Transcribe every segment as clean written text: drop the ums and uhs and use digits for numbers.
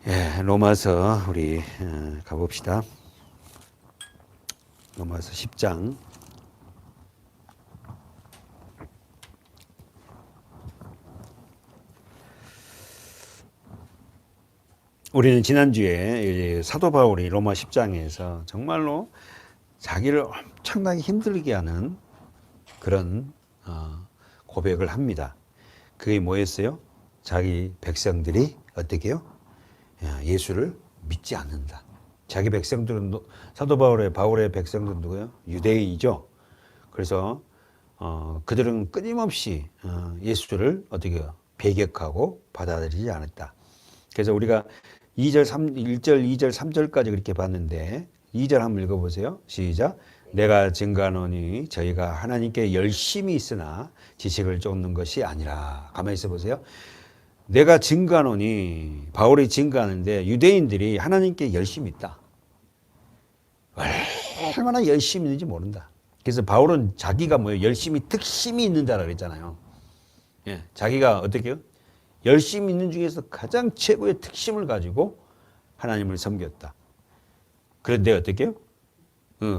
예, 로마서 우리 가봅시다. 로마서 10장. 우리는 지난주에 사도 바울이 로마 10장에서 정말로 자기를 엄청나게 힘들게 하는 그런 고백을 합니다. 그게 뭐였어요? 자기 백성들이 어떻게 해요? 예수를 믿지 않는다. 자기 백성들은 사도 바울의 백성들은 누구예요? 유대인이죠. 그래서 그들은 끊임없이 예수를 어떻게 해요? 배격하고 받아들이지 않았다. 그래서 우리가 1절, 2절, 3절까지 그렇게 봤는데 2절 한번 읽어보세요. 시작. 내가 증거하노니 저희가 하나님께 열심히 있으나 지식을 쫓는 것이 아니라. 가만히 있어 보세요. 내가 증거하노니, 바울이 증거하는데 유대인들이 하나님께 열심히 있다. 얼마나 열심히 있는지 모른다. 그래서 바울은 자기가 뭐예요? 열심히 특심이 있는다라고 그랬잖아요. 예, 자기가 어떻게 해요? 열심히 있는 중에서 가장 최고의 특심을 가지고 하나님을 섬겼다. 그런데 어떻게 해요?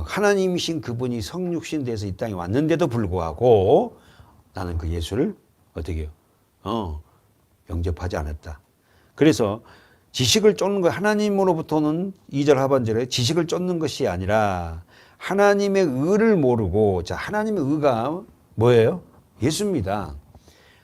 하나님이신 그분이 성육신 돼서 이 땅에 왔는데도 불구하고 나는 그 예수를 어떻게 해요? 영접하지 않았다. 그래서 지식을 쫓는 거, 하나님으로부터는 2절 하반절에 지식을 쫓는 것이 아니라 하나님의 의를 모르고, 자, 하나님의 의가 뭐예요? 예수입니다.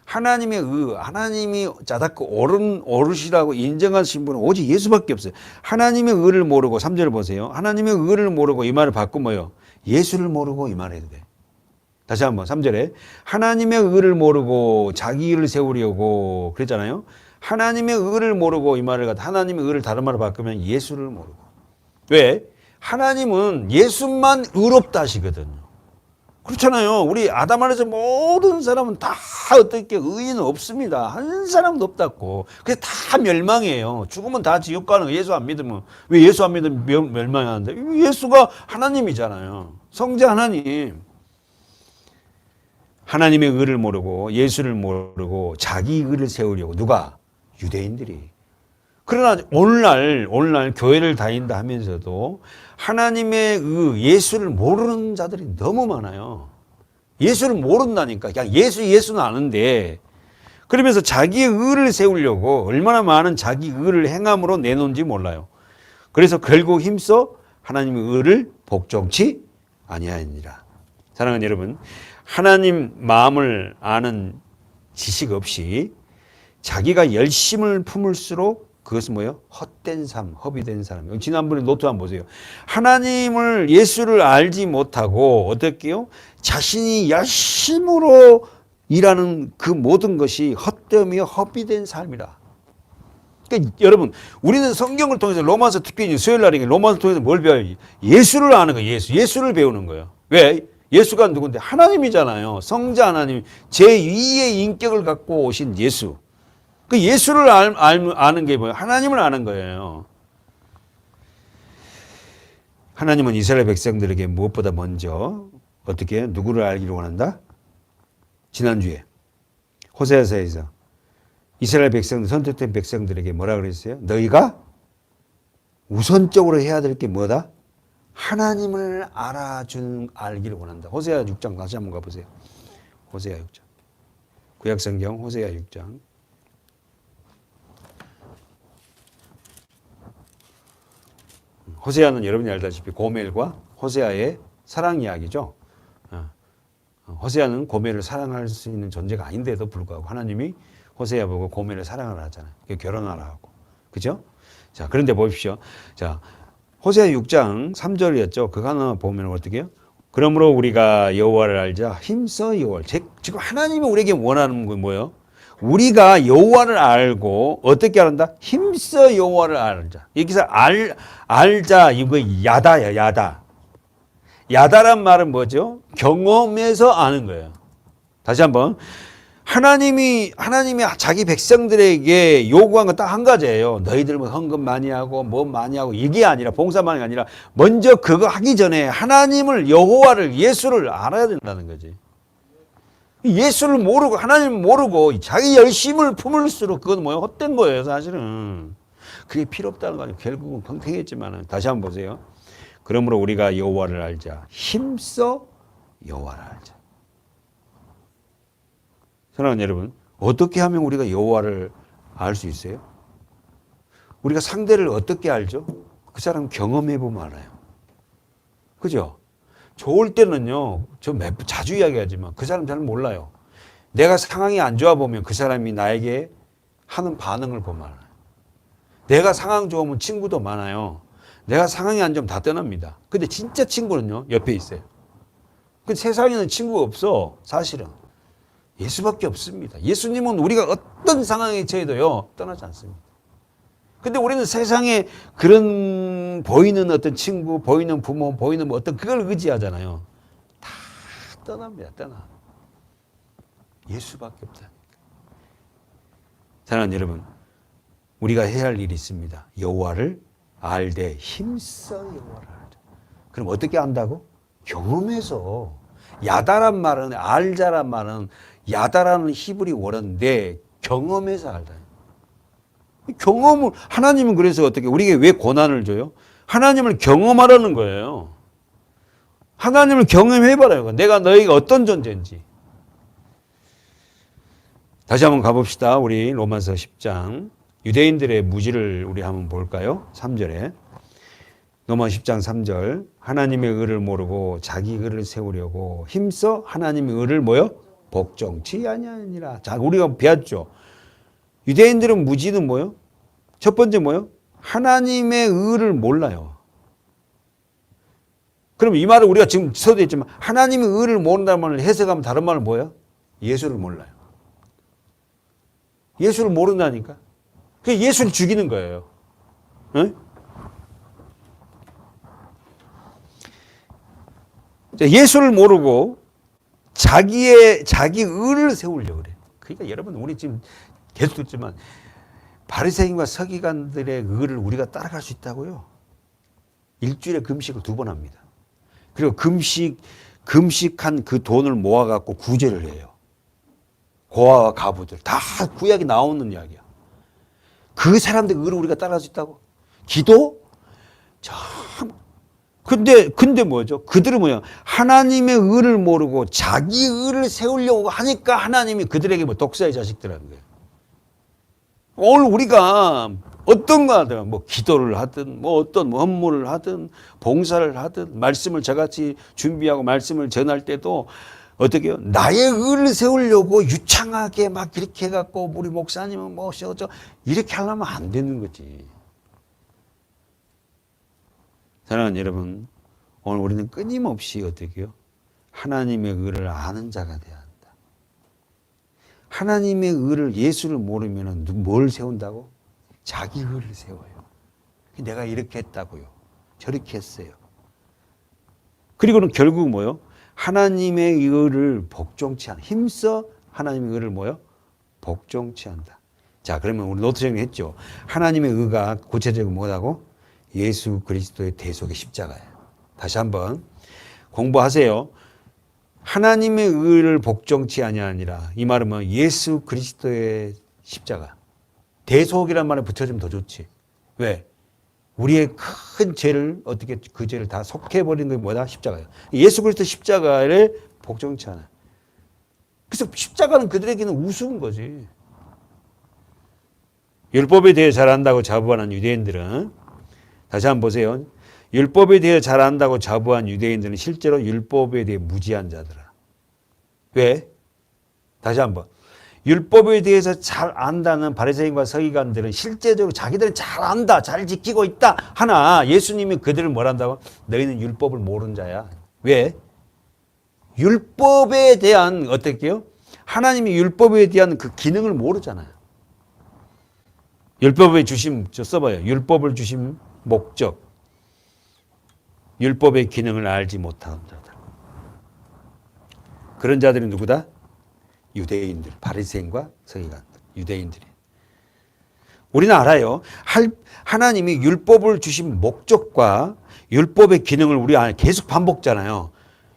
하나님의 의, 하나님이 자다고 어르시라고 인정하신 분은 오직 예수밖에 없어요. 하나님의 의를 모르고, 3절 보세요. 하나님의 의를 모르고 이 말을 바꾸면요. 예수를 모르고 이 말을 해도 돼. 다시 한번 3절에 하나님의 의를 모르고 자기 의를 세우려고 그랬잖아요. 하나님의 의를 모르고 이 말을 갖다 하나님의 의를 다른 말로 바꾸면 예수를 모르고. 왜? 하나님은 예수만 의롭다 하시거든요. 그렇잖아요. 우리 아담 안에서 모든 사람은 다 어떻게 의인은 없습니다. 한 사람도 없다고. 그래서 다 멸망이에요. 죽으면 다 지옥 가는 거. 예수 안 믿으면. 왜 예수 안 믿으면 멸망하는데? 예수가 하나님이잖아요. 성자 하나님. 하나님의 의를 모르고 예수를 모르고 자기 의를 세우려고. 누가? 유대인들이. 그러나 오늘날 교회를 다닌다 하면서도 하나님의 의, 예수를 모르는 자들이 너무 많아요. 예수를 모른다니까. 그냥 예수는 아는데. 그러면서 자기의 의를 세우려고 얼마나 많은 자기 의를 행함으로 내놓은지 몰라요. 그래서 결국 힘써 하나님의 의를 복종치 아니하니라. 사랑하는 여러분, 하나님 마음을 아는 지식 없이 자기가 열심을 품을수록 그것은 뭐예요? 헛된 삶, 허비된 사람. 지난번에 노트 한번 보세요. 하나님을, 예수를 알지 못하고 어떻게 해요? 자신이 열심으로 일하는 그 모든 것이 헛되며 허비된 삶이라. 그러니까 여러분, 우리는 성경을 통해서 로마서 특별히 수요일 날에 로마서 통해서 뭘 배워요? 예수를 아는 거예요. 예수를 배우는 거예요. 왜? 예수가 누군데? 하나님이잖아요. 성자 하나님, 제2의 인격을 갖고 오신 예수. 그 예수를 아는 게 뭐예요? 하나님을 아는 거예요. 하나님은 이스라엘 백성들에게 무엇보다 먼저 어떻게 누구를 알기를 원한다? 지난주에 호세아서에서 이스라엘 백성들, 선택된 백성들에게 뭐라 그랬어요? 너희가 우선적으로 해야 될 게 뭐다? 하나님을 알기를 원한다. 호세아 6장 다시 한번 가보세요. 호세아 6장. 구약성경 호세아 6장. 호세아는 여러분이 알다시피 고멜과 호세아의 사랑 이야기죠. 호세아는 고멜을 사랑할 수 있는 존재가 아닌데도 불구하고 하나님이 호세아 보고 고멜을 사랑을 하잖아요. 결혼하라 하고. 그죠? 자, 그런데 보십시오. 자, 호세아 6장 3절이었죠. 그거 하나 보면 어떻게 해요? 그러므로 우리가 여호와를 알자 힘써 여호와를. 지금 하나님이 우리에게 원하는 건 뭐예요? 우리가 여호와를 알고 어떻게 알았다? 힘써 여호와를 알자. 여기서 알자 이거 야다야, 야다. 야다란 말은 뭐죠? 경험에서 아는 거예요. 다시 한번. 하나님이 자기 백성들에게 요구한 건 딱 한 가지예요. 너희들 뭐 헌금 많이 하고 뭐 많이 하고 이게 아니라 봉사만이 아니라 먼저 그거 하기 전에 하나님을, 여호와를, 예수를 알아야 된다는 거지. 예수를 모르고 하나님을 모르고 자기 열심을 품을수록 그건 뭐예요? 헛된 거예요, 사실은. 그게 필요 없다는 거 아니에요. 결국은 평평했지만 다시 한번 보세요. 그러므로 우리가 여호와를 알자. 힘써 여호와를 알자. 사랑하는 여러분, 어떻게 하면 우리가 여호와를 알 수 있어요? 우리가 상대를 어떻게 알죠? 그 사람 경험해 보면 알아요. 그죠? 좋을 때는요, 저 자주 이야기하지만 그 사람 잘 몰라요. 내가 상황이 안 좋아 보면 그 사람이 나에게 하는 반응을 보면 알아요. 내가 상황 좋으면 친구도 많아요. 내가 상황이 안 좋으면 다 떠납니다. 근데 진짜 친구는요, 옆에 있어요. 그 세상에는 친구가 없어, 사실은. 예수밖에 없습니다. 예수님은 우리가 어떤 상황에 처해도요, 떠나지 않습니다. 근데 우리는 세상에 그런 보이는 어떤 친구, 보이는 부모, 보이는 뭐 어떤 그걸 의지하잖아요. 다 떠납니다, 떠나. 예수밖에 없다. 사랑하는 여러분, 우리가 해야 할 일이 있습니다. 여호와를 알되 힘써 여호와를 알자. 그럼 어떻게 안다고? 경험해서. 야다란 말은, 알자란 말은 야다라는 히브리 원어인데 경험해서 알다. 경험을, 하나님은 그래서 어떻게, 우리에게 왜 고난을 줘요? 하나님을 경험하라는 거예요. 하나님을 경험해봐라요. 내가 너희가 어떤 존재인지. 다시 한번 가봅시다. 우리 로마서 10장. 유대인들의 무지를 우리 한번 볼까요? 3절에. 로마서 10장 3절. 하나님의 의를 모르고 자기 의를 세우려고 힘써 하나님의 의를 뭐요? 복종치 아니하니라. 자, 우리가 배웠죠. 유대인들은 무지는 뭐요? 첫 번째 뭐요? 하나님의 의를 몰라요. 그럼 이 말을 우리가 지금 써도 있지만 하나님의 의를 모른다는 말을 해석하면 다른 말은 뭐예요? 예수를 몰라요. 예수를 모른다니까. 그게 예수를 죽이는 거예요. 네? 예수를 모르고 자기 의를 세우려고 그래. 그러니까 여러분, 우리 지금 계속 듣지만 바리새인과 서기관들의 의를 우리가 따라갈 수 있다고요? 일주일에 금식을 2번 합니다. 그리고 금식한 그 돈을 모아갖고 구제를 해요. 고아와 가부들 다 구약에 나오는 이야기야. 그 사람들 의를 우리가 따라갈 수 있다고? 기도? 참. 근데 뭐죠? 그들은 뭐야? 하나님의 의를 모르고 자기 의를 세우려고 하니까 하나님이 그들에게 뭐 독사의 자식들하는 거예요. 오늘 우리가 어떤 거 하든 뭐 기도를 하든 뭐 어떤 업무를 하든 봉사를 하든 말씀을 저같이 준비하고 말씀을 전할 때도 어떻게 해요? 나의 의를 세우려고 유창하게 막 이렇게 해갖고 우리 목사님은 뭐 어쩌고 이렇게 하려면 안 되는 거지. 사랑하는 여러분, 오늘 우리는 끊임없이 어떻게 해요? 하나님의 의를 아는 자가 돼야 한다. 하나님의 의를, 예수를 모르면 뭘 세운다고? 자기 의를 세워요. 내가 이렇게 했다고요. 저렇게 했어요. 그리고는 결국 뭐요? 하나님의 의를 복종치 않아. 힘써 하나님의 의를 뭐요? 복종치 않다. 자, 그러면 우리 노트 정리했죠. 하나님의 의가 구체적으로 뭐라고? 예수 그리스도의 대속의 십자가예요. 다시 한번 공부하세요. 하나님의 의를 복종치 아니하니라. 이 말은 뭐 예수 그리스도의 십자가. 대속이란 말에 붙여주면 더 좋지. 왜? 우리의 큰 죄를 어떻게 그 죄를 다 속해버리는 게 뭐다? 십자가예요. 예수 그리스도 십자가를 복종치 않아. 그래서 십자가는 그들에게는 우스운 거지. 율법에 대해 잘 안다고 자부하는 유대인들은, 다시 한번 보세요. 율법에 대해 잘 안다고 자부한 유대인들은 실제로 율법에 대해 무지한 자들아. 왜? 다시 한번. 율법에 대해서 잘 안다는 바리새인과 서기관들은 실제적으로 자기들은 잘 안다, 잘 지키고 있다 하나 예수님이 그들을 뭘 한다고? 너희는 율법을 모르는 자야. 왜? 율법에 대한 어떻게요? 하나님이 율법에 대한 그 기능을 모르잖아요. 율법에 주신, 저 써봐요. 율법을 주신 목적. 율법의 기능을 알지 못하는 자들. 그런 자들이 누구다? 유대인들, 바리새인과 서기관들, 유대인들이. 우리는 알아요. 하나님이 율법을 주신 목적과 율법의 기능을 우리 안에 계속 반복잖아요.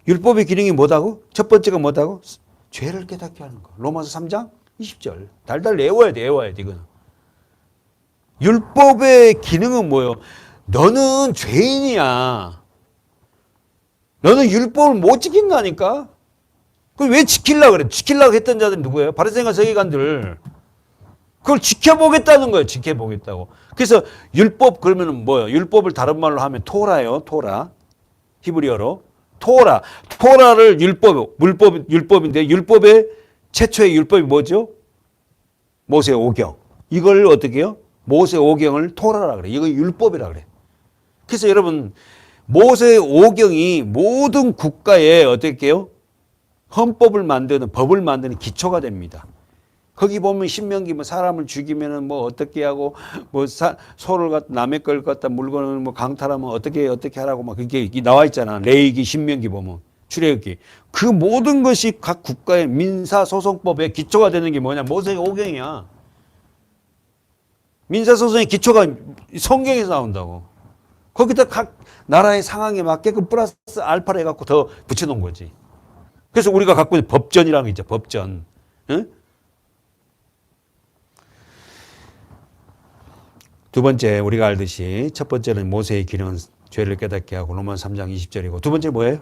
율법의 기능이 뭐다고? 첫 번째가 뭐다고? 죄를 깨닫게 하는 거. 로마서 3장 20절. 달달 외워야 돼, 이거는. 율법의 기능은 뭐예요? 너는 죄인이야. 너는 율법을 못 지킨다니까? 그걸 왜 지키려고 그래? 지키려고 했던 자들이 누구예요? 바리새인과 서기관들. 그걸 지켜보겠다는 거예요. 지켜보겠다고. 그래서 율법 그러면 뭐예요? 율법을 다른 말로 하면 토라예요. 토라. 히브리어로. 토라. 토라를 율법인데 율법의 최초의 율법이 뭐죠? 모세 오경. 이걸 어떻게 해요? 모세 오경을 토라라 그래. 이거 율법이라 그래. 그래서 여러분 모세 오경이 모든 국가에 어떻게 해요? 헌법을 만드는 법을 만드는 기초가 됩니다. 거기 보면 신명기 뭐 사람을 죽이면은 뭐 어떻게 하고 뭐 소를 갖다 남의 걸 갖다 물건을 뭐 강탈하면 어떻게 하라고 막 그게 나와 있잖아. 레위기 신명기 보면 출애굽기 그 모든 것이 각 국가의 민사소송법의 기초가 되는 게 뭐냐? 모세 오경이야. 민사소송의 기초가 성경에서 나온다고. 거기다 각 나라의 상황에 맞게끔 플러스 알파를 해갖고 더 붙여놓은 거지. 그래서 우리가 갖고 있는 법전이라는 게 있죠. 법전. 응? 두 번째 우리가 알듯이 첫 번째는 모세의 기능은 죄를 깨닫게 하고 로마서 3장 20절이고 두 번째 뭐예요?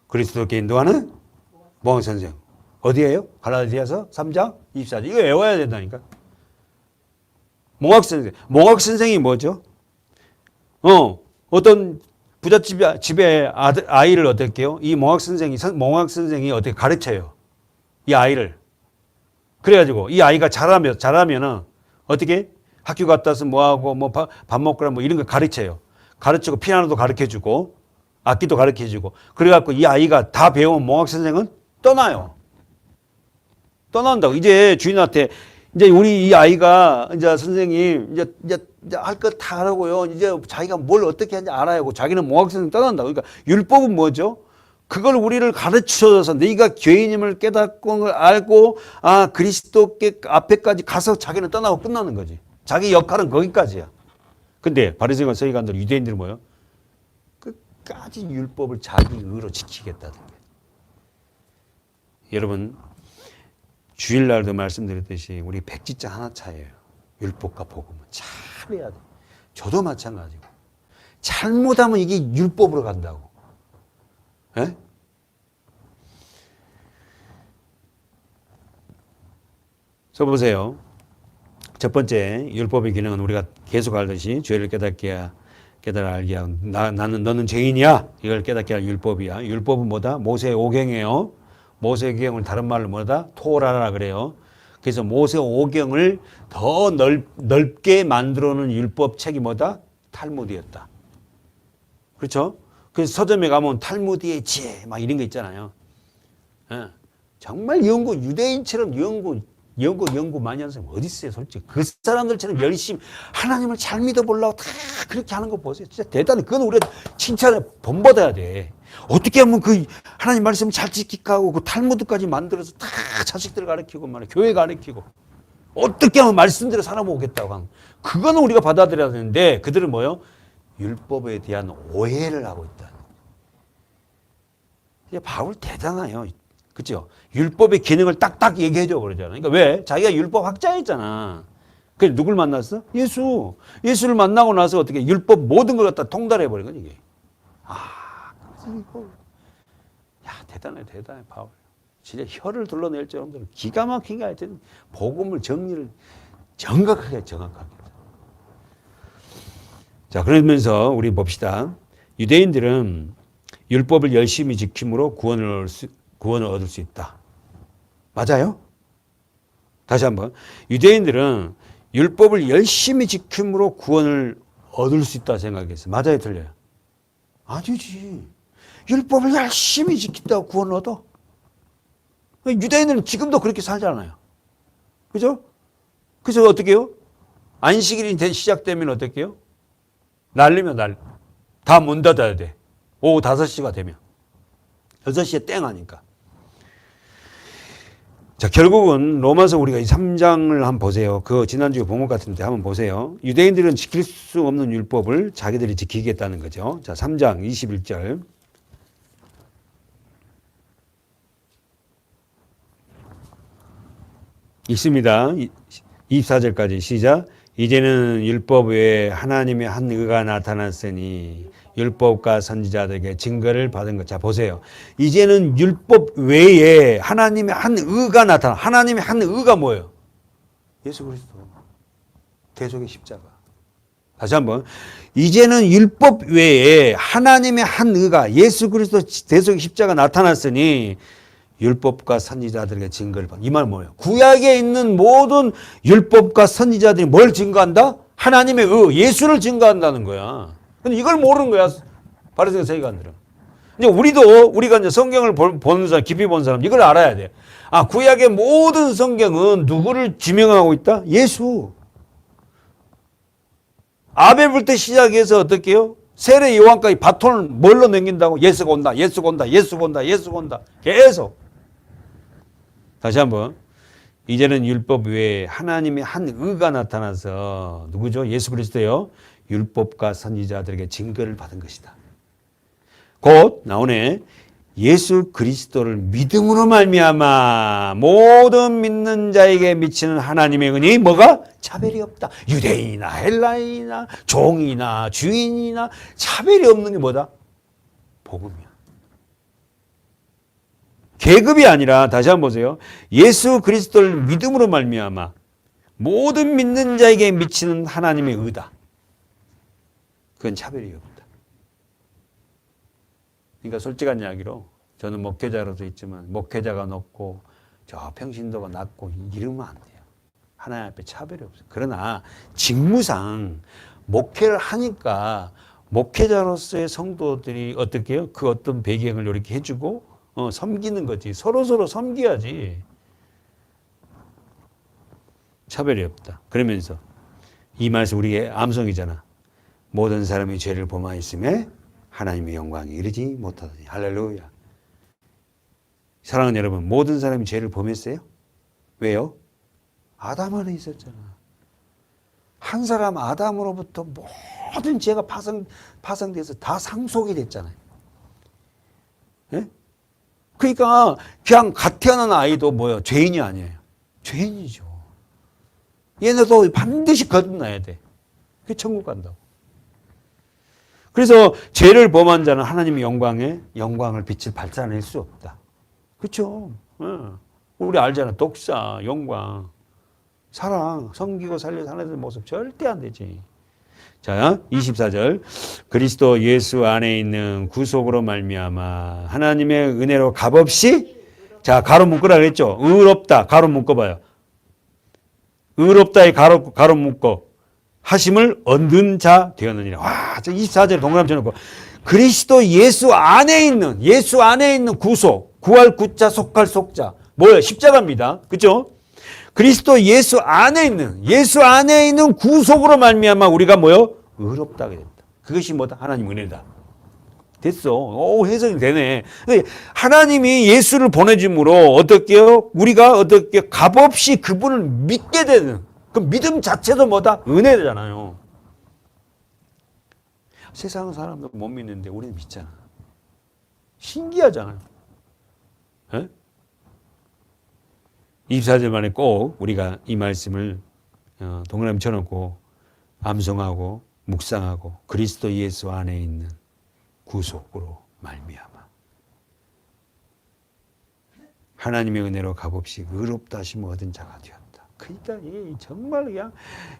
그리스도께 인도하는 몽학선생. 어디예요? 갈라디아서 3장 24절. 이거 외워야 된다니까. 몽학선생. 몽학선생이 뭐죠? 어떤 부잣집의 아이를 어떻게 해요? 이 몽학선생이 어떻게 가르쳐요? 이 아이를. 그래가지고 이 아이가 잘하면은 어떻게 학교 갔다 와서 뭐하고 뭐 밥 먹거나 뭐 이런 거 가르쳐요. 가르치고 피아노도 가르쳐주고 악기도 가르쳐주고 그래갖고 이 아이가 다 배운 몽학선생은 떠나요. 떠난다고. 이제 주인한테 이제 우리 이 아이가 이제 선생님 이제 할 거 다 하라고요. 이제 자기가 뭘 어떻게 하는지 알아요. 자기는 몽학선생 떠난다고. 그러니까 율법은 뭐죠? 그걸 우리를 가르쳐줘서 네가 죄인임을 깨닫고 걸 알고 아 그리스도께 앞에까지 가서 자기는 떠나고 끝나는 거지. 자기 역할은 거기까지야. 근데 바리새인과 서기관들 유대인들은 뭐예요? 끝까지 율법을 자기 의로 지키겠다는 거예요. 여러분 주일날도 말씀드렸듯이 우리 백지장 하나 차이예요. 율법과 복음은 잘해야 돼. 저도 마찬가지고. 잘못하면 이게 율법으로 간다고. 에? 저 보세요. 첫 번째 율법의 기능은 우리가 계속 알듯이 죄를 깨달아 알게 하고 너는 죄인이야. 이걸 깨닫게 할 율법이야. 율법은 뭐다? 모세 오경이에요. 모세 오경을 다른 말로 뭐다? 토라라 그래요. 그래서 모세 오경을 더 넓게 만들어 놓은 율법책이 뭐다? 탈무드였다. 그렇죠? 그래서 서점에 가면 탈무드의 지혜 막 이런 거 있잖아요. 예. 정말 유대인처럼 연구 많이 하는 사람 어디 있어요, 솔직히. 그 사람들처럼 열심히 하나님을 잘 믿어보려고 다 그렇게 하는 거 보세요. 진짜 대단해. 그건 우리가 칭찬을 본받아야 돼. 어떻게 하면 그 하나님 말씀을 잘 지키고 하고 그 탈무드까지 만들어서 다 자식들 가르치고 말이야. 교회 가르치고. 어떻게 하면 말씀대로 살아보겠다고 하는. 그거는 우리가 받아들여야 되는데 그들은 뭐요? 율법에 대한 오해를 하고 있다. 바울 대단해요. 그죠? 율법의 기능을 딱딱 얘기해줘 그러잖아. 그러니까 왜? 자기가 율법 학자였잖아. 그래서 누굴 만났어? 예수. 예수를 만나고 나서 어떻게 율법 모든 걸 갖다 통달해버린 거지, 이게. 야, 대단해, 바울. 진짜 혀를 둘러낼 정도로 기가 막히게 하여튼 복음을 정리를 정확하게. 자, 그러면서 우리 봅시다. 유대인들은 율법을 열심히 지킴으로 구원을 얻을 수 있다. 맞아요? 다시 한번. 유대인들은 율법을 열심히 지킴으로 구원을 얻을 수 있다 생각했어요. 맞아요? 틀려요? 아니지. 율법을 열심히 지킨다고 구원을 얻어? 유대인들은 지금도 그렇게 살잖아요. 그죠? 그래서 어떻게 해요? 안식일이 시작되면 어떻게 해요? 다 문 닫아야 돼. 오후 5시가 되면. 6시에 땡 하니까. 자, 결국은 로마서 우리가 이 3장을 한번 보세요. 그 지난주에 본 것 같은데 한번 보세요. 유대인들은 지킬 수 없는 율법을 자기들이 지키겠다는 거죠. 자, 3장 21절. 있습니다. 24절까지 시작. 이제는 율법 외에 하나님의 한 의가 나타났으니 율법과 선지자들에게 증거를 받은 것. 자, 보세요. 이제는 율법 외에 하나님의 한 의가 나타나. 하나님의 한 의가 뭐예요? 예수 그리스도. 대속의 십자가. 다시 한번. 이제는 율법 외에 하나님의 한 의가 예수 그리스도 대속의 십자가 나타났으니 율법과 선지자들에게 증거를 받는. 이 말 뭐예요? 구약에 있는 모든 율법과 선지자들이 뭘 증거한다? 하나님의 의, 예수를 증거한다는 거야. 근데 이걸 모르는 거야. 바리새인 세리관들은. 이제 우리가 이제 성경을 보는 사람, 깊이 본 사람, 이걸 알아야 돼. 아, 구약의 모든 성경은 누구를 지명하고 있다? 예수. 아벨부터 시작해서 어떻게 해요? 세례 요한까지 바톤을 뭘로 넘긴다고? 예수가 온다, 예수가 온다, 예수가 온다, 예수가 온다. 계속. 다시 한번. 이제는 율법 외에 하나님의 한 의가 나타나서 누구죠? 예수 그리스도요. 율법과 선지자들에게 증거를 받은 것이다. 곧 나오네. 예수 그리스도를 믿음으로 말미암아 모든 믿는 자에게 미치는 하나님의 은혜이 뭐가? 차별이 없다. 유대인이나 헬라인이나 종이나 주인이나 차별이 없는 게 뭐다? 복음이야. 계급이 아니라 다시 한번 보세요. 예수 그리스도를 믿음으로 말미암아 모든 믿는 자에게 미치는 하나님의 의다. 그건 차별이 없다. 그러니까 솔직한 이야기로 저는 목회자로도 있지만 목회자가 높고 저 평신도가 낮고 이러면 안 돼요. 하나님 앞에 차별이 없어요. 그러나 직무상 목회를 하니까 목회자로서의 성도들이 어떻게 해요? 그 어떤 배경을 이렇게 해주고 섬기는 거지. 서로서로 섬겨야지. 차별이 없다. 그러면서 이 말씀 우리의 암송이잖아. 모든 사람이 죄를 범하였음에 하나님의 영광이 이르지 못하더니. 할렐루야. 사랑하는 여러분, 모든 사람이 죄를 범했어요? 왜요? 아담 안에 있었잖아. 한 사람 아담으로부터 모든 죄가 파생돼서 다 상속이 됐잖아요. 예? 그러니까 그냥 갓 태어난 아이도 뭐예요? 죄인이 아니에요. 죄인이죠. 얘네도 반드시 거듭나야 돼. 그게 천국 간다고. 그래서 죄를 범한 자는 하나님의 영광을 빛을 발산할 수 없다. 그렇죠? 우리 알잖아. 독사, 영광, 사랑, 섬기고 살려 사는 모습 절대 안 되지. 자, 24절. 그리스도 예수 안에 있는 구속으로 말미암아 하나님의 은혜로 값없이, 자, 가로 묶으라 그랬죠. 의롭다. 가로 묶어봐요. 의롭다에 가로 묶어 하심을 얻는 자 되었느니라. 와, 저 24절에 동그라미 쳐놓고 그리스도 예수 안에 있는 구속, 구할 구자, 속할 속자. 뭐예요? 십자가입니다. 그렇죠? 그리스도 예수 안에 있는 구속으로 말미암아 우리가 뭐요? 의롭다 하게 된다. 그것이 뭐다? 하나님 은혜다. 됐어. 오, 해석이 되네. 하나님이 예수를 보내줌으로 어떻게요? 우리가 어떻게 값없이 그분을 믿게 되는 그 믿음 자체도 뭐다? 은혜잖아요. 세상 사람도 못 믿는데 우리는 믿잖아. 신기하잖아요. 24절 만에 꼭 우리가 이 말씀을 동그라미 쳐놓고 암송하고 묵상하고 그리스도 예수 안에 있는 구속으로 말미암아 하나님의 은혜로 값없이 의롭다 하심을 얻은 자가 되었다. 그러니까 정말 그냥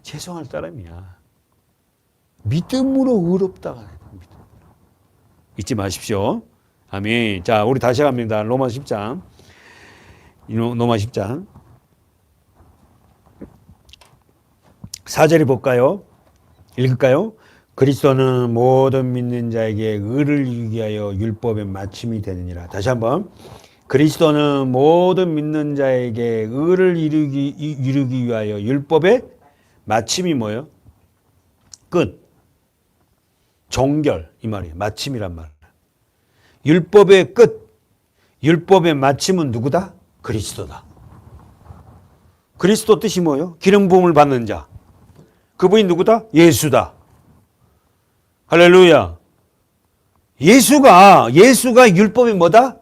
죄송할 사람이야. 믿음으로 의롭다가 됩니다. 잊지 마십시오. 아멘. 자, 우리 다시 갑니다. 로마 10장. 로마 10장 4절을 볼까요? 읽을까요? 그리스도는 모든 믿는 자에게 의를 이루기 위하여 율법의 마침이 되느니라. 다시 한번. 그리스도는 모든 믿는 자에게 의를 이루기 위하여 율법의 마침이 뭐예요? 끝. 종결 이 말이에요. 마침이란 말. 율법의 끝. 율법의 마침은 누구다? 그리스도다. 그리스도 뜻이 뭐예요? 기름 부음을 받는 자. 그분이 누구다? 예수다. 할렐루야. 예수가 율법이 뭐다?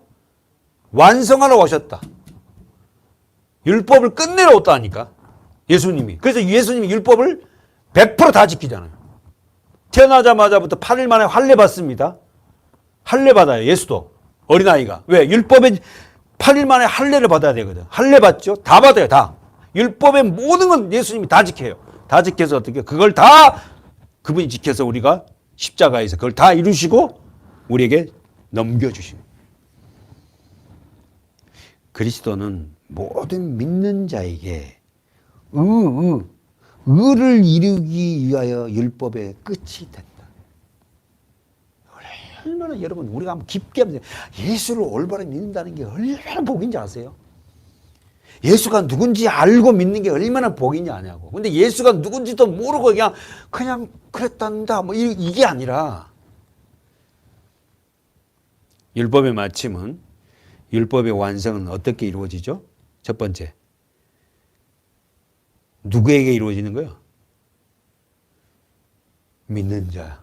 완성하러 오셨다. 율법을 끝내러 왔다니까. 예수님이. 그래서 예수님이 율법을 100%다 지키잖아요. 태어나자마자부터 8일 만에 할례 받습니다. 할례 받아요. 예수도. 어린아이가. 왜? 율법에 8일 만에 할례를 받아야 되거든. 할례 받죠? 다 받아요. 다. 율법의 모든 건 예수님이 다 지켜요. 다 지켜서 어떻게 그걸 다 그분이 지켜서 우리가 십자가에서 그걸 다 이루시고 우리에게 넘겨주시고. 그리스도는 모든 믿는 자에게 의를 이루기 위하여 율법의 끝이 된다. 얼마나 여러분 우리가 한번 깊게 하면 예수를 올바로 믿는다는 게 얼마나 복인지 아세요? 예수가 누군지 알고 믿는 게 얼마나 복인지 아냐고. 근데 예수가 누군지도 모르고 그냥 그랬단다 뭐 이게 아니라 율법의 마침은 율법의 완성은 어떻게 이루어지죠? 첫 번째, 누구에게 이루어지는 거예요? 믿는 자.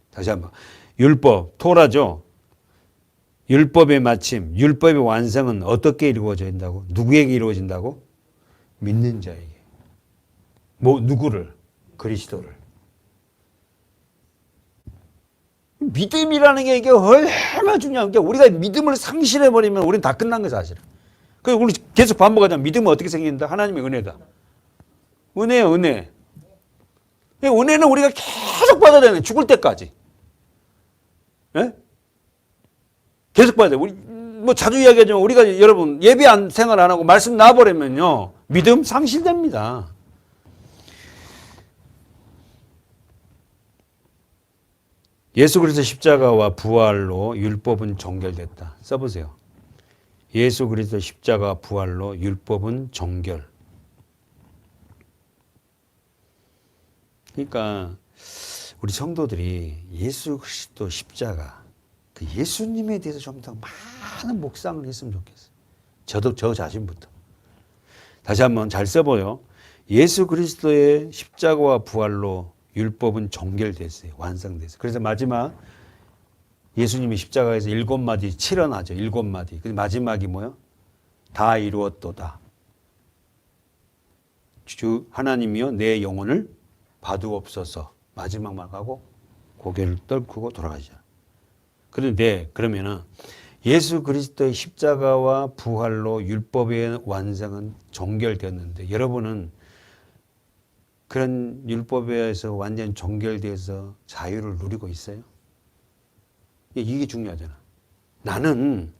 다시 한번. 율법, 토라죠. 율법의 마침, 율법의 완성은 어떻게 이루어진다고? 누구에게 이루어진다고? 믿는 자에게. 누구를? 그리스도를. 믿음이라는 게 이게 얼마나 중요한 게 우리가 믿음을 상실해버리면 우리는 다 끝난 거예요, 사실은. 그래서 우리 계속 반복하잖아. 믿음은 어떻게 생긴다? 하나님의 은혜다. 은혜예요, 은혜. 은혜는 우리가 계속 받아야 되는 죽을 때까지. 예? 계속 받아야 돼. 우리 자주 이야기하지만 우리가 여러분 예배 생활 안 하고 말씀 놔버리면요. 믿음 상실됩니다. 예수 그리스도 십자가와 부활로 율법은 종결됐다. 써보세요. 예수 그리스도 십자가 부활로 율법은 종결. 그러니까 우리 성도들이 예수 그리스도 십자가 그 예수님에 대해서 좀 더 많은 묵상을 했으면 좋겠어요. 저도 저 자신부터. 다시 한번 잘 써보요. 예수 그리스도의 십자가와 부활로 율법은 종결됐어요. 완성됐어요. 그래서 마지막 예수님이 십자가에서 7마디 7언하죠. 7마디. 그 마지막이 뭐요? 다 이루었도다. 주 하나님이여 내 영혼을 봐두옵소서. 마지막 말하고 고개를 떨구고 돌아가시죠. 그런데 그러면은 예수 그리스도의 십자가와 부활로 율법의 완성은 종결되었는데 여러분은 그런 율법에서 완전 종결돼서 자유를 누리고 있어요? 이게 중요하잖아. 나는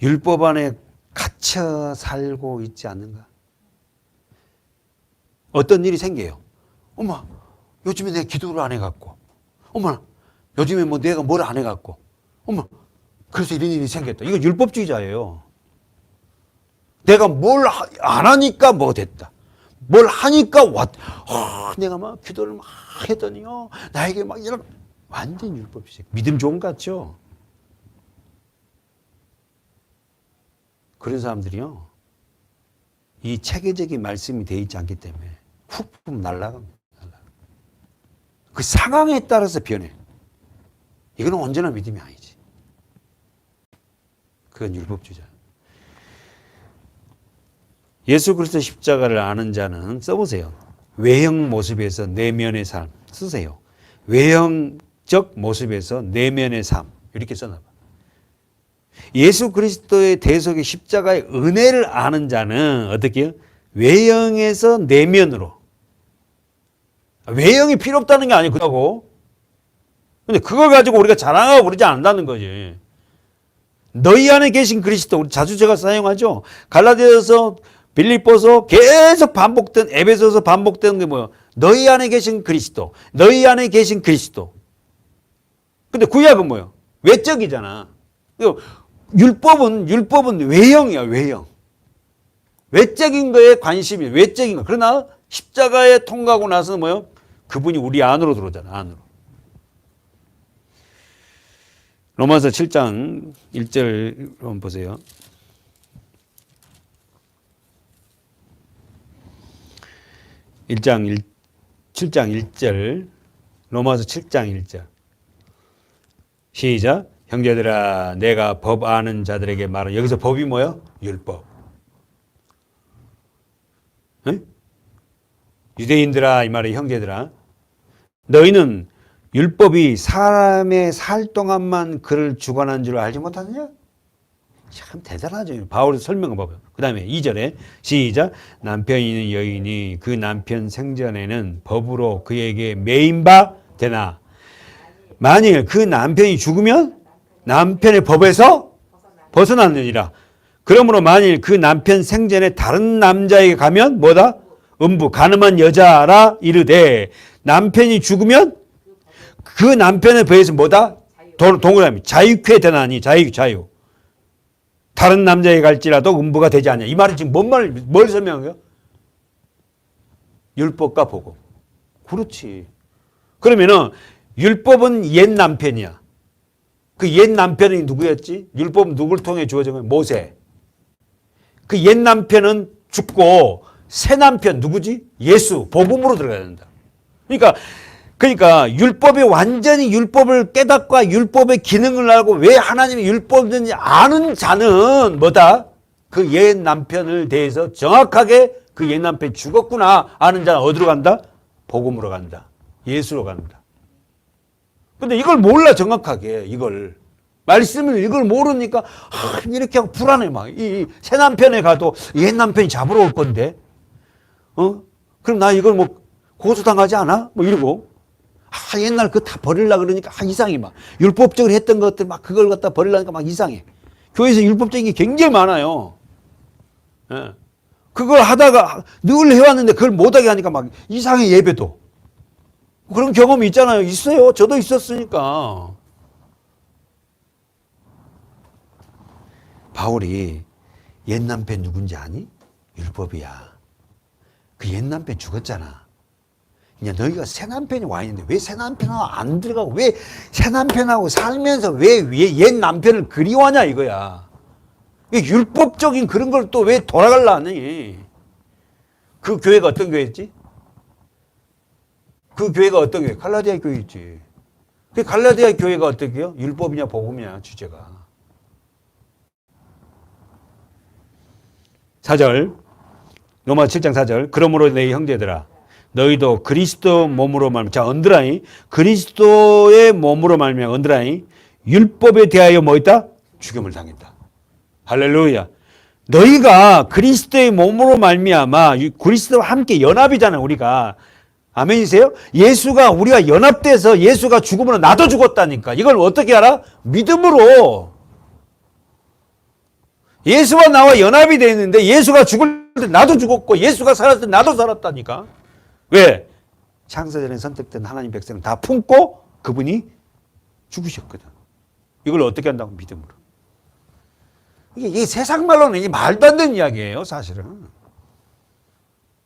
율법 안에 갇혀 살고 있지 않는가? 어떤 일이 생겨요. 엄마, 요즘에 내가 기도를 안 해갖고. 엄마, 요즘에 내가 뭘 안 해갖고. 엄마, 그래서 이런 일이 생겼다. 이건 율법주의자예요. 내가 뭘 안 하니까 됐다. 뭘 하니까 내가 막 기도를 막 했더니요. 나에게 막 이런 완전 율법주의. 믿음 좋은 것 같죠? 그런 사람들이요. 이 체계적인 말씀이 되어 있지 않기 때문에 훅 날아갑니다. 그 상황에 따라서 변해. 이거는 언제나 믿음이 아니지. 그건 율법주의자. 예수 그리스도 십자가를 아는 자는 써보세요. 외형 모습에서 내면의 삶 쓰세요. 외형적 모습에서 내면의 삶 이렇게 써놔봐. 예수 그리스도의 대속의 십자가의 은혜를 아는 자는 어떻게 해요? 외형에서 내면으로. 외형이 필요 없다는 게 아니고 근데 그걸 가지고 우리가 자랑하고 그러지 않는다는 거지. 너희 안에 계신 그리스도 우리 자주 제가 사용하죠. 갈라디아서 빌립보서 계속 반복된 에베소서 반복되는 게 뭐예요? 너희 안에 계신 그리스도. 너희 안에 계신 그리스도. 근데 구약은 뭐예요? 외적이잖아. 율법은 외형이야, 외형. 외적인 거에 관심이 외적인 거. 그러나 십자가에 통과하고 나서는 뭐예요? 그분이 우리 안으로 들어오잖아, 안으로. 로마서 7장 1절 한번 보세요. 7장 1절 로마서 7장 1절 시작. 형제들아 내가 법 아는 자들에게 말은 여기서 법이 뭐예요? 율법. 네? 유대인들아, 이 말에 형제들아, 너희는 율법이 사람의 살 동안만 그를 주관한 줄 알지 못하느냐? 참 대단하죠. 바울이 설명을 봐봐요. 그 다음에 2절에 시작. 남편이 있는 여인이 그 남편 생전에는 법으로 그에게 매인바 되나? 만일 그 남편이 죽으면 남편의 법에서 벗어났느니라. 그러므로 만일 그 남편 생전에 다른 남자에게 가면 뭐다? 음부, 가늠한 여자라 이르되 남편이 죽으면 그 남편의 법에서 뭐다? 동그라미 자유케 되나니 자유. 다른 남자에게 갈지라도 음부가 되지 않냐. 이 말은 지금 뭘 설명해요? 율법과 복음. 그렇지. 그러면은 율법은 옛 남편이야. 그 옛 남편이 누구였지? 율법은 누굴 통해 주어진 거야? 모세. 그 옛 남편은 죽고 새 남편 누구지? 예수. 복음으로 들어가야 된다. 그러니까 율법이 완전히 율법을 깨닫고 율법의 기능을 알고 왜 하나님이 율법인지 아는 자는 뭐다? 그 옛 남편을 대해서 정확하게 그 옛 남편이 죽었구나 아는 자는 어디로 간다? 복음으로 간다. 예수로 간다. 근데 이걸 몰라 정확하게 이걸. 말씀을 이걸 모르니까 이렇게 하고 불안해 막. 이 새 남편에 가도 옛 남편이 잡으러 올 건데 그럼 나 이걸 뭐 고소당하지 않아? 뭐 이러고 옛날 그거 다 버리려고 그러니까 이상해 막. 율법적으로 했던 것들 막 그걸 갖다 버리려니까 막 이상해. 교회에서 율법적인 게 굉장히 많아요. 예. 그걸 하다가 늘 해왔는데 그걸 못하게 하니까 막 이상해 예배도. 그런 경험이 있잖아요. 있어요. 저도 있었으니까. 바울이 옛 남편 누군지 아니? 율법이야. 그 옛 남편 죽었잖아. 이제 너희가 새 남편이 와 있는데 왜 새 남편하고 안 들어가고 왜 새 남편하고 살면서 왜 옛 남편을 그리워하냐 이거야. 율법적인 그런 걸 또 왜 돌아갈라 하니? 그 교회가 어떤 교회였지? 그 교회가 어떤 교회? 갈라디아 교회였지. 그 갈라디아 교회가 어떤 교회요? 율법이냐 복음이냐 주제가. 4절 로마 7장 4절 그러므로 내 형제들아 너희도 그리스도 몸으로 말미암아 자 언드라이 그리스도의 몸으로 말미암아 언드라이 율법에 대하여 뭐 있다? 죽임을 당했다. 할렐루야. 너희가 그리스도의 몸으로 말미암아 그리스도와 함께 연합이잖아요. 우리가 아멘이세요? 예수가 우리가 연합돼서 예수가 죽으면 나도 죽었다니까. 이걸 어떻게 알아? 믿음으로. 예수와 나와 연합이 되어 있는데 예수가 죽을 때 나도 죽었고 예수가 살았을 때 나도 살았다니까. 왜? 창세전에 선택된 하나님 백성을 다 품고 그분이 죽으셨거든. 이걸 어떻게 한다고? 믿음으로. 이게 세상 말로는 이게 말도 안 되는 이야기예요, 사실은.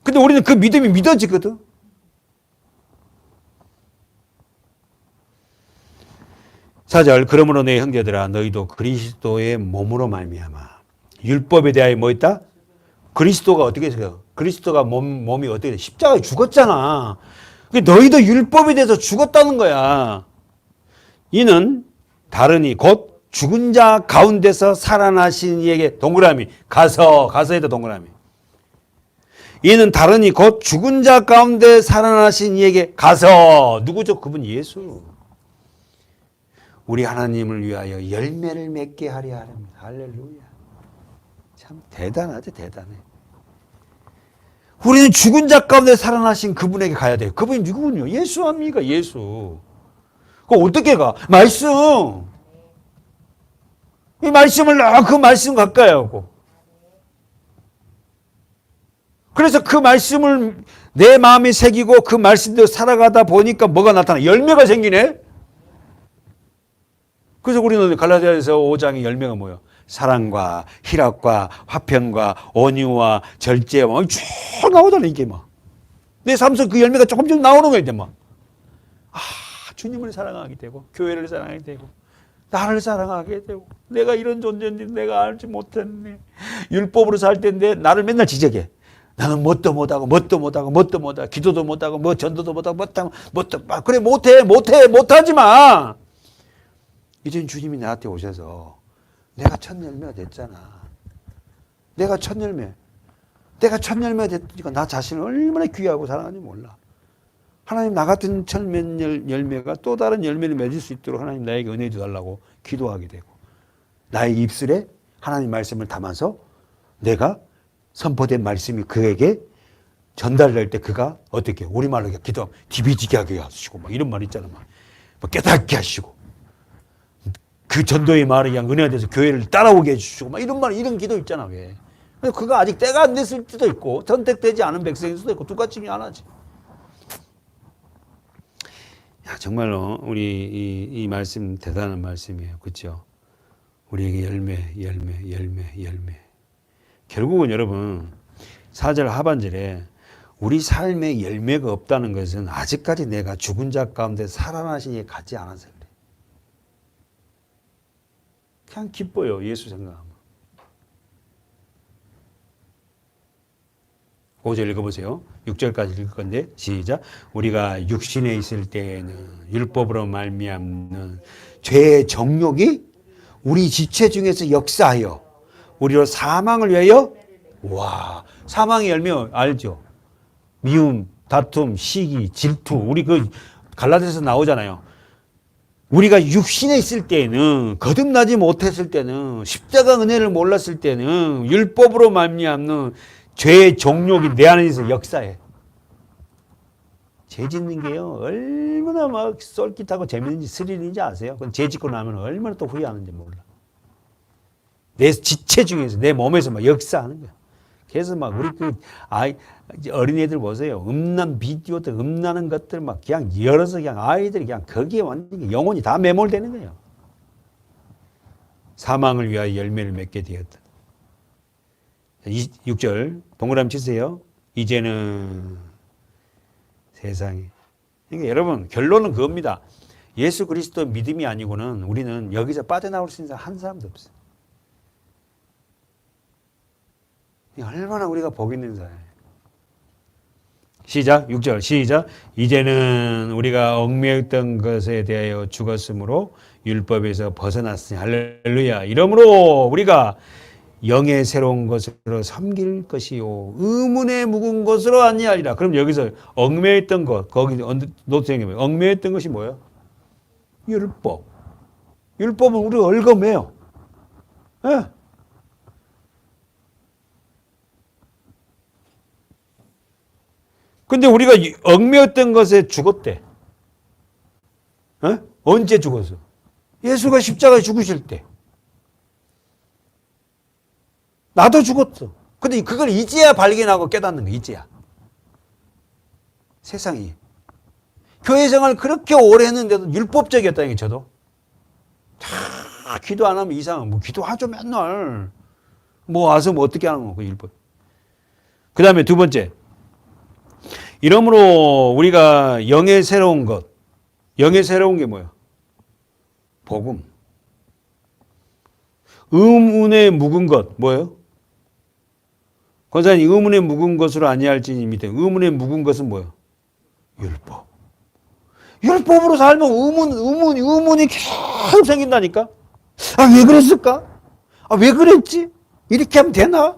근데 우리는 그 믿음이 믿어지거든. 사절 그러므로 내 형제들아 너희도 그리스도의 몸으로 말미암아 율법에 대하여 뭐 있다? 그리스도가 어떻게 해서요? 그리스도가 몸이 어떻게 돼? 십자가에 죽었잖아. 너희도 율법에 대해서 죽었다는 거야. 이는 다르니 곧 죽은 자 가운데서 살아나신 이에게 동그라미 가서에다 동그라미. 이는 다르니 곧 죽은 자 가운데 살아나신 이에게 가서 누구죠? 그분 예수. 우리 하나님을 위하여 열매를 맺게 하려 합니다. 할렐루야. 참 대단하죠, 대단해. 우리는 죽은 자 가운데 살아나신 그분에게 가야 돼요. 그분이 누구군요? 예수 아닙니까? 예수. 그거 어떻게 가? 말씀. 이 말씀을 그 말씀 가까이 하고. 그래서 그 말씀을 내 마음에 새기고 그 말씀대로 살아가다 보니까 뭐가 나타나? 열매가 생기네? 그래서 우리는 갈라디아서 5장의 열매가 뭐예요? 사랑과 희락과 화평과 온유와 절제와 쭉 나오잖아 이게 막. 내 삶 속 그 열매가 조금씩 나오는 거야 이제 막. 주님을 사랑하게 되고 교회를 사랑하게 되고 나를 사랑하게 되고 내가 이런 존재인지 내가 알지 못했네. 율법으로 살 때인데 나를 맨날 지적해. 나는 뭣도 못하고 기도도 못하고 뭐 전도도 못하고 그래 못하지 마. 이제 주님이 나한테 오셔서 내가 첫 열매가 됐잖아. 내가 첫 열매. 내가 첫 열매가 됐으니까 나 자신을 얼마나 귀하고 사랑하는지 몰라. 하나님 나 같은 첫 열매가 또 다른 열매를 맺을 수 있도록 하나님 나에게 은혜 주달라고 기도하게 되고 나의 입술에 하나님 말씀을 담아서 내가 선포된 말씀이 그에게 전달될 때 그가 어떻게 우리말로 기도하면 디비지게 하게 하시고 막 이런 말 있잖아. 막 깨닫게 하시고 그 전도의 말에 그냥 은혜가 돼서 교회를 따라오게 해주시고 막 이런 말 이런 기도 있잖아. 왜? 그가 아직 때가 안 됐을 수도 있고 선택되지 않은 백성일 수도 있고 두 가지 중에 하나지. 야, 정말로 우리 이 말씀 대단한 말씀이에요. 그렇죠? 우리에게 열매. 결국은 여러분 4절 하반절에 우리 삶에 열매가 없다는 것은 아직까지 내가 죽은 자 가운데 살아나신 예 같지 않아서 그래. 그냥 기뻐요. 예수 생각하면. 5절 읽어보세요. 6절까지 읽을 건데 시작. 우리가 육신에 있을 때에는 율법으로 말미암는 죄의 정욕이 우리 지체 중에서 역사하여 우리로 사망을 위하여 와 사망의 열매 알죠? 미움, 다툼, 시기, 질투 우리 그 갈라디아서 나오잖아요. 우리가 육신에 있을 때는 거듭나지 못했을 때는 십자가 은혜를 몰랐을 때는 율법으로 말미암는 죄의 정욕이 내 안에서 역사해. 죄 짓는 게요 얼마나 막 쏠깃하고 재밌는지 스릴인지 아세요? 그건 죄 짓고 나면 얼마나 또 후회하는지 몰라. 내 지체 중에서 내 몸에서 막 역사하는 거야. 그래서 막 우리 그 어린애들 보세요. 음란 비디오들 음란한 것들 막 그냥 열어서 그냥 아이들이 그냥 거기에 완전히 영혼이 다 매몰되는 거예요. 사망을 위하여 열매를 맺게 되었다. 6절 동그라미 치세요. 이제는 세상에. 그러니까 여러분 결론은 그겁니다. 예수 그리스도 믿음이 아니고는 우리는 여기서 빠져나올 수 있는 사람 한 사람도 없어요. 얼마나 우리가 복 있는 사람이에요. 시작 6절 시작. 이제는 우리가 얽매였던 것에 대하여 죽었으므로 율법에서 벗어났으니 할렐루야. 이러므로 우리가 영의 새로운 것으로 섬길 것이요 의문에 묵은 것으로 아니하리라. 그럼 여기서 얽매였던 것 거기 노트에 얽매였던 것이 뭐예요? 율법. 율법은 우리가 얽어매요. 예? 근데 우리가 얽매였던 것에 죽었대. 어? 언제 죽었어? 예수가 십자가에 죽으실 때. 나도 죽었어. 근데 그걸 이제야 발견하고 깨닫는 거야. 이제야. 세상이. 교회 생활 그렇게 오래 했는데도 율법적이었다는 게 저도. 다 기도 안 하면 이상한. 뭐 기도하죠 맨날. 뭐 와서 뭐 어떻게 하는 거고 율법. 그 다음에 두 번째. 이러므로 우리가 영의 새로운 것. 영의 새로운 게 뭐야? 복음. 의문에 묵은 것. 뭐예요? 권사님 의문에 묵은 것으로 아니할지니 밑에 의문에 묵은 것은 뭐예요? 율법. 율법으로 살면 의문이 계속 생긴다니까? 아, 왜 그랬을까? 아, 왜 그랬지? 이렇게 하면 되나?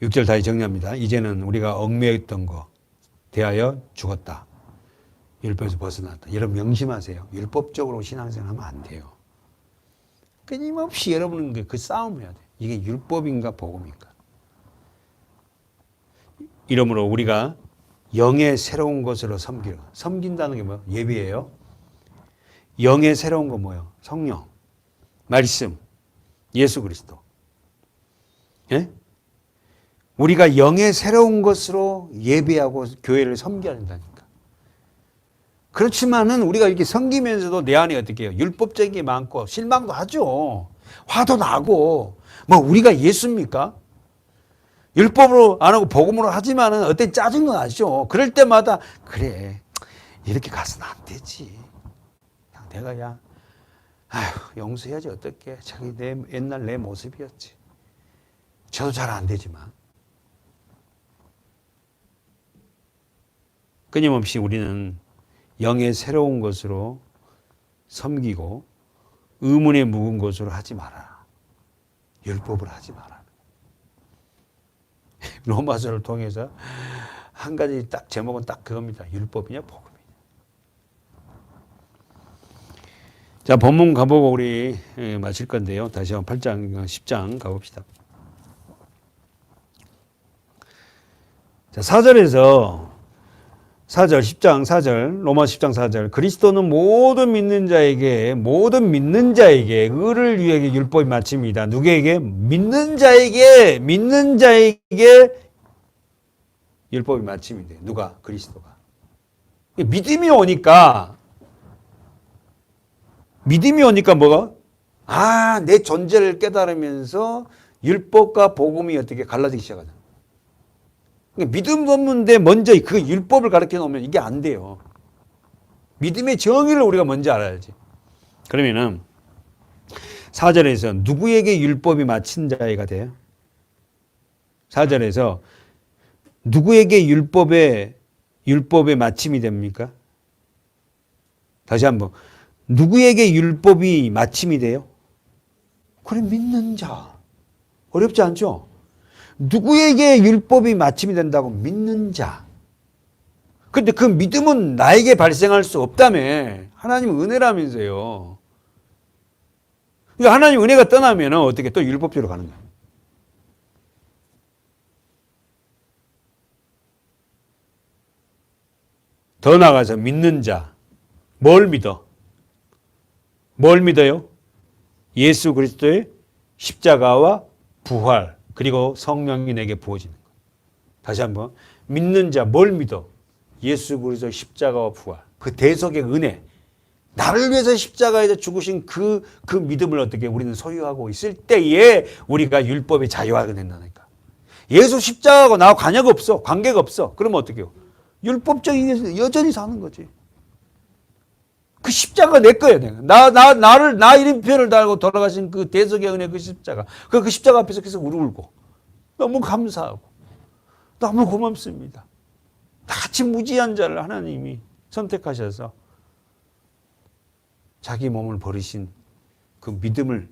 6절 다시 정리합니다. 이제는 우리가 얽매였던 거 대하여 죽었다. 율법에서 벗어났다. 여러분 명심하세요. 율법적으로 신앙생활 하면 안 돼요. 끊임없이 여러분은 그 싸움을 해야 돼. 이게 율법인가 복음인가. 이러므로 우리가 영의 새로운 것으로 섬긴다는 게 뭐예요? 예비예요. 영의 새로운 거 뭐예요? 성령, 말씀, 예수 그리스도. 예? 우리가 영의 새로운 것으로 예배하고 교회를 섬겨야 된다니까. 그렇지만은 우리가 이렇게 섬기면서도 내 안에 어떻게 해요? 율법적인 게 많고 실망도 하죠. 화도 나고. 뭐 우리가 예수입니까? 율법으로 안 하고 복음으로 하지만은 어떤 짜증도 나죠. 그럴 때마다 그래 이렇게 가서는 안 되지. 그냥 내가 그냥 아휴 용서해야지 어떡해. 저기 내 옛날 내 모습이었지. 저도 잘 안 되지만. 끊임없이 우리는 영의 새로운 것으로 섬기고 의문에 묵은 것으로 하지 마라. 율법을 하지 마라. 로마서를 통해서 한 가지 딱 제목은 딱 그겁니다. 율법이냐 복음이냐. 자, 본문 가보고 우리 마칠 건데요. 다시 한번 8장, 10장 가봅시다. 자, 4절에서 4절, 10장 4절, 로마 10장 4절. 그리스도는 모든 믿는 자에게 의를 위하여 율법이 마침이다. 누구에게? 믿는 자에게 율법이 마침이 돼. 누가? 그리스도가. 믿음이 오니까 뭐가? 내 존재를 깨달으면서 율법과 복음이 어떻게 갈라지기 시작하잖아. 믿음 없는데 먼저 그 율법을 가르쳐 놓으면 이게 안 돼요. 믿음의 정의를 우리가 먼저 알아야지. 그러면은 4절에서 누구에게 율법이 마친 자가 돼요? 4절에서 누구에게 율법의 마침이 됩니까? 다시 한번. 누구에게 율법이 마침이 돼요? 그래, 믿는 자. 어렵지 않죠? 누구에게 율법이 마침이 된다고? 믿는 자. 근데 그 믿음은 나에게 발생할 수 없다며. 하나님 은혜라면서요. 그러니까 하나님 은혜가 떠나면 어떻게 또 율법대로 가는 거야. 더 나아가서 믿는 자. 뭘 믿어? 뭘 믿어요? 예수 그리스도의 십자가와 부활. 그리고 성령이 내게 부어지는 것. 다시 한번. 믿는 자 뭘 믿어? 예수 그리스도의 십자가와 부활. 그 대속의 은혜. 나를 위해서 십자가에서 죽으신 그 믿음을 어떻게 우리는 소유하고 있을 때에 우리가 율법의 자유하게 된다니까. 예수 십자가하고 나하고 관계가 없어. 관계가 없어. 그러면 어떻게 해요? 율법적인 여전히 사는 거지. 그 십자가 내 거야, 내가. 나 이름표를 달고 돌아가신 그 대속의 은혜 그 십자가. 그 십자가 앞에서 계속 울고. 너무 감사하고. 너무 고맙습니다. 같이 무지한 자를 하나님이 선택하셔서 자기 몸을 버리신 그 믿음을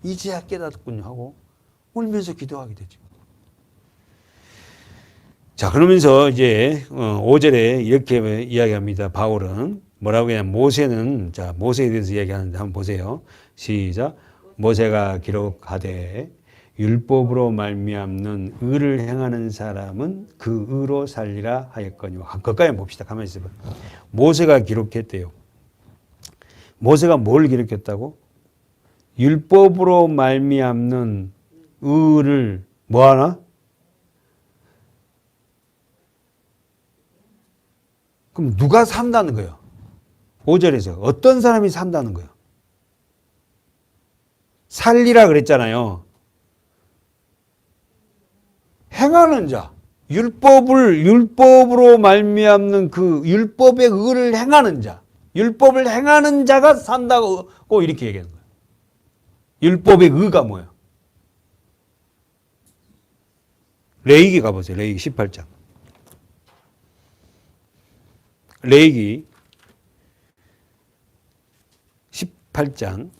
이제야 깨닫군요 하고 울면서 기도하게 되죠. 자, 그러면서 이제 5절에 이렇게 이야기합니다. 바울은 뭐라고 해야 모세는, 자, 모세에 대해서 이야기하는데 한번 보세요. 시작. 모세가 기록하되 율법으로 말미암는 의를 행하는 사람은 그 의로 살리라 하였거니와. 가까이 봅시다. 가만히 있어봐. 모세가 기록했대요. 모세가 뭘 기록했다고? 율법으로 말미암는 의를 뭐하나? 그럼 누가 산다는 거예요? 5절에서 어떤 사람이 산다는 거예요? 살리라 그랬잖아요. 행하는 자, 율법으로 말미암는 그 율법의 의를 행하는 자, 율법을 행하는 자가 산다고 이렇게 얘기하는 거예요. 율법의 의가 뭐예요? 레위기 가보세요. 레위기 18장. 레위기 18장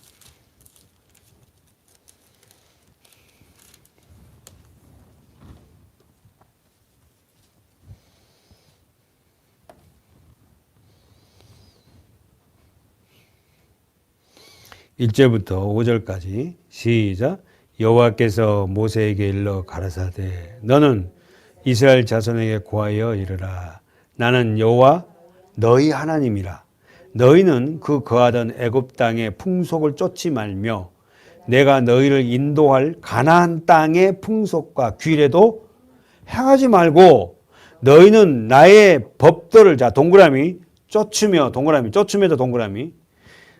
1절부터 5절까지 시작. 여호와께서 모세에게 일러 가라사대 너는 이스라엘 자손에게 고하여 이르라. 나는 여호와 너희 하나님이라. 너희는 그 거하던 애굽 땅의 풍속을 쫓지 말며 내가 너희를 인도할 가나안 땅의 풍속과 규례도 행하지 말고 너희는 나의 법도를, 자 동그라미 쫓으며, 동그라미 쫓으며도 동그라미,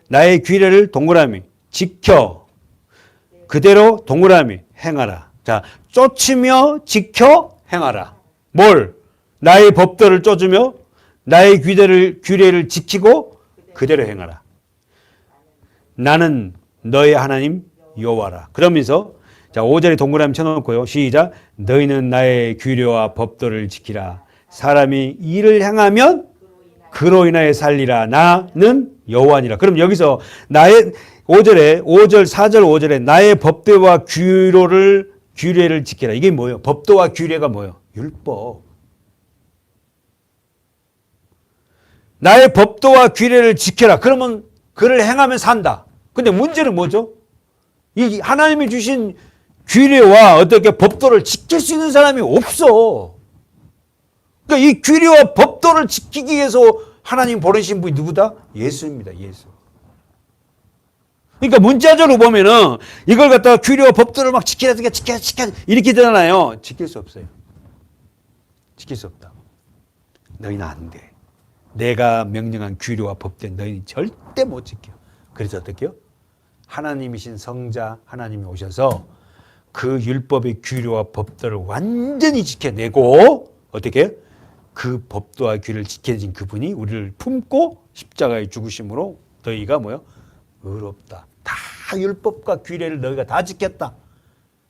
나의 규례를 동그라미 지켜 그대로 동그라미 행하라. 자, 쫓으며 지켜 행하라. 뭘? 나의 법도를 쫓으며 나의 규례를 지키고 그대로 행하라. 나는 너의 하나님 여호와라. 그러면서 자 5절에 동그라미 쳐놓고요. 시작. 너희는 나의 규례와 법도를 지키라. 사람이 이를 행하면 그로 인하여 살리라. 나는 여호와니라. 그럼 여기서 나의 5절, 4절, 5절에 나의 법도와 규례를 지켜라. 이게 뭐예요? 법도와 규례가 뭐예요? 율법. 나의 법도와 규례를 지켜라. 그러면 그를 행하면 산다. 근데 문제는 뭐죠? 이 하나님이 주신 규례와 어떻게 법도를 지킬 수 있는 사람이 없어. 그러니까 이 규례와 법도를 지키기 위해서 하나님 보내신 분이 누구다? 예수입니다. 예수. 그러니까 문자적으로 보면은 이걸 갖다가 규례와 법도를 막 지켜야 이렇게 되잖아요. 지킬 수 없어요. 지킬 수 없다. 너희는 안 돼. 내가 명령한 규례와 법도는 너희는 절대 못 지켜. 그래서 어떻게요? 하나님이신 성자 하나님이 오셔서 그 율법의 규례와 법도를 완전히 지켜내고 어떻게 그 법도와 규례를 지켜진 그분이 우리를 품고 십자가에 죽으심으로 너희가 뭐요? 의롭다. 다 율법과 규례를 너희가 다 지켰다.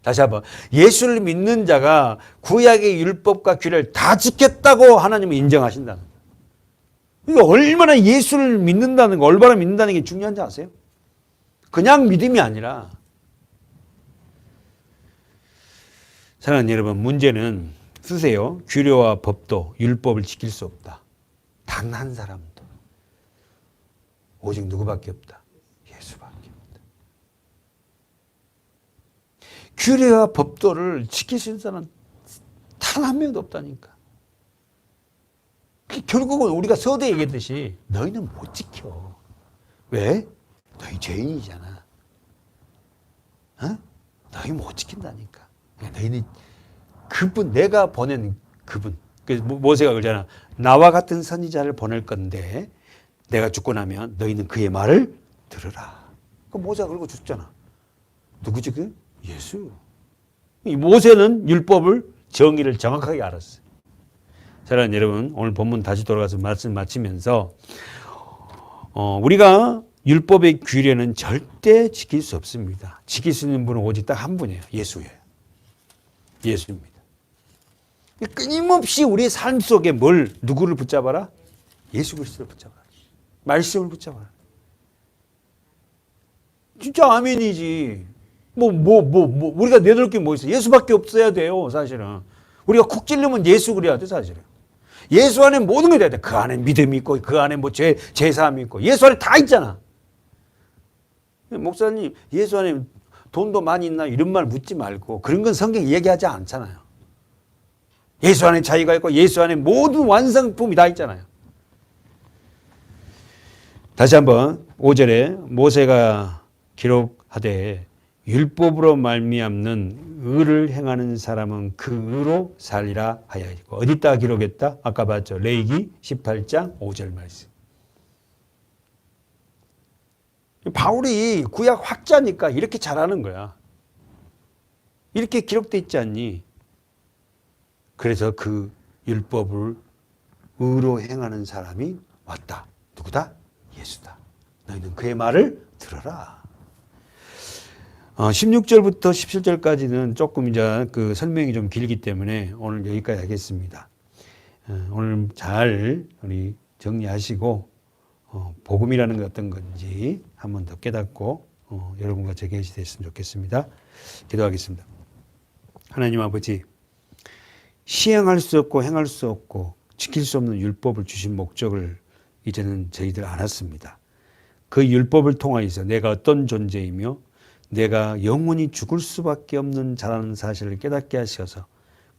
다시 한번 예수를 믿는 자가 구약의 율법과 규례를 다 지켰다고 하나님은 인정하신다는 거예요. 그러니까 얼마나 예수를 믿는다는 거, 얼마나 믿는다는 게 중요한지 아세요? 그냥 믿음이 아니라 사랑하는 여러분, 문제는 쓰세요. 규례와 법도 율법을 지킬 수 없다. 단 한 사람도. 오직 누구밖에 없다. 예수밖에 없다. 규례와 법도를 지킬 수 있는 사람은 단 한 명도 없다니까. 결국은 우리가 서두에 얘기했듯이 너희는 못 지켜. 왜? 너희 죄인이잖아. 어? 너희 못 지킨다니까. 너희는 그분, 내가 보낸 그분. 그래서 모세가 그러잖아. 나와 같은 선지자를 보낼 건데 내가 죽고 나면 너희는 그의 말을 들으라. 그 모세가 그러고 죽잖아. 누구지 그? 예수. 이 모세는 율법을, 정의를 정확하게 알았어요. 사랑하는 여러분, 오늘 본문 다시 돌아가서 말씀 마치면서 우리가 율법의 규례는 절대 지킬 수 없습니다. 지킬 수 있는 분은 오직 딱 한 분이에요. 예수예요. 예수입니다. 끊임없이 우리의 삶 속에 누구를 붙잡아라? 예수 그리스도를 붙잡아라. 말씀을 붙잡아라. 진짜 아멘이지. 우리가 내놓을 게 뭐 있어? 예수밖에 없어야 돼요, 사실은. 우리가 쿡 찔르면 예수 그래야 돼, 사실은. 예수 안에 모든 게 돼야 돼. 그 안에 믿음이 있고, 그 안에 제사함이 있고, 예수 안에 다 있잖아. 목사님, 예수 안에 돈도 많이 있나? 이런 말 묻지 말고, 그런 건 성경이 얘기하지 않잖아요. 예수 안에 자유가 있고, 예수 안에 모든 완성품이 다 있잖아요. 다시 한번 5절에 모세가 기록하되 율법으로 말미암는 의를 행하는 사람은 그 의로 살리라 하였고, 어디다 기록했다? 아까 봤죠. 레위기 18장 5절 말씀. 바울이 구약 학자니까 이렇게 잘하는 거야. 이렇게 기록돼 있지 않니? 그래서 그 율법을 의로 행하는 사람이 왔다. 누구다? 예수다. 너희는 그의 말을 들어라. 16절부터 17절까지는 조금 이제 그 설명이 좀 길기 때문에 오늘 여기까지 하겠습니다. 오늘 잘 우리 정리하시고 복음이라는 게 어떤 건지 한 번 더 깨닫고 여러분과 제 계시 됐으면 좋겠습니다. 기도하겠습니다. 하나님 아버지, 시행할 수 없고 행할 수 없고 지킬 수 없는 율법을 주신 목적을 이제는 저희들 알았습니다. 그 율법을 통하여서 내가 어떤 존재이며 내가 영원히 죽을 수밖에 없는 자라는 사실을 깨닫게 하셔서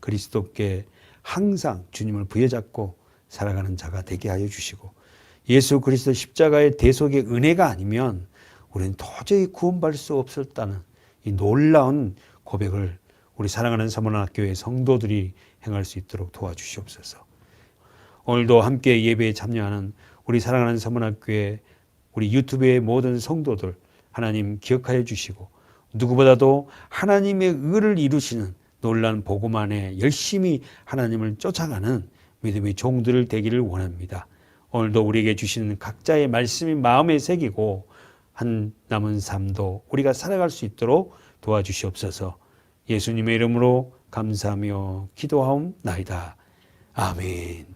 그리스도께 항상 주님을 부여잡고 살아가는 자가 되게 하여 주시고, 예수 그리스도 십자가의 대속의 은혜가 아니면 우리는 도저히 구원받을 수 없었다는 이 놀라운 고백을 우리 사랑하는 서문학교의 성도들이 행할 수 있도록 도와주시옵소서. 오늘도 함께 예배에 참여하는 우리 사랑하는 서문학교의 우리 유튜브의 모든 성도들 하나님 기억하여 주시고, 누구보다도 하나님의 의를 이루시는 놀라운 복음 안에 열심히 하나님을 쫓아가는 믿음의 종들을 되기를 원합니다. 오늘도 우리에게 주시는 각자의 말씀이 마음에 새기고 한 남은 삶도 우리가 살아갈 수 있도록 도와주시옵소서. 예수님의 이름으로 감사하며 기도하옵나이다. 아멘.